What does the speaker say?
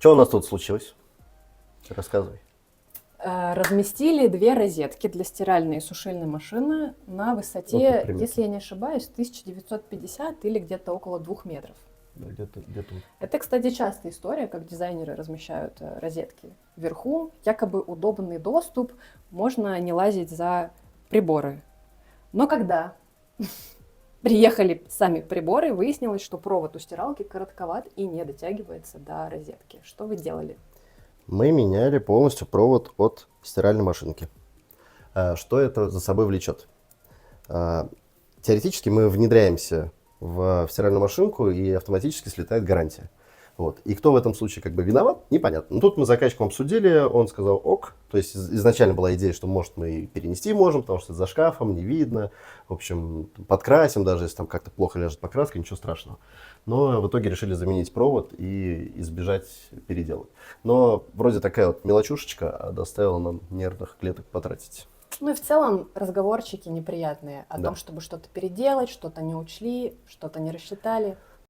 Что у нас тут случилось? Рассказывай. Разместили 2 розетки для стиральной и сушильной машины на высоте, если я не ошибаюсь, 1950 или где-то около 2 метров. Где-то. Это, кстати, частая история, как дизайнеры размещают розетки вверху. Якобы удобный доступ, можно не лазить за приборы. Но когда приехали сами приборы, выяснилось, что провод у стиралки коротковат и не дотягивается до розетки. Что вы делали? Мы меняли полностью провод от стиральной машинки. Что это за собой влечет? Теоретически мы внедряемся в стиральную машинку, и автоматически слетает гарантия. Вот. И кто в этом случае как бы виноват, непонятно. Но тут мы с заказчиком обсудили, он сказал ок. То есть изначально была идея, что может мы и перенести можем, потому что за шкафом не видно. В общем, подкрасим, даже если там как-то плохо ляжет покраска, ничего страшного. Но в итоге решили заменить провод и избежать переделок. Но вроде такая вот мелочушечка доставила нам нервных клеток потратить. Ну и в целом разговорчики неприятные о том, чтобы что-то переделать, что-то не учли, что-то не рассчитали.